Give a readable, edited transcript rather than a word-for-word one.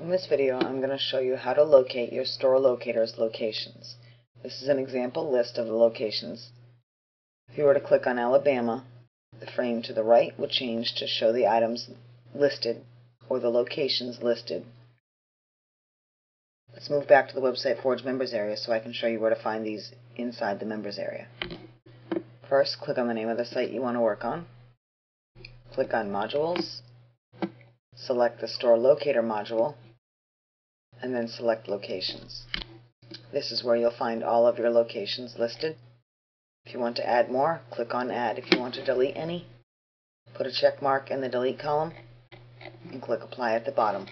In this video, I'm going to show you how to locate your store locator's locations. This is an example list of the locations. If you were to click on Alabama, the frame to the right will change to show the items listed or the locations listed. Let's move back to the website Forge members area so I can show you where to find these inside the members area. First, click on the name of the site you want to work on. Click on Modules. Select the Store Locator module, and then select Locations. This is where you'll find all of your locations listed. If you want to add more, click on Add. If you want to delete any, put a check mark in the Delete column and click Apply at the bottom.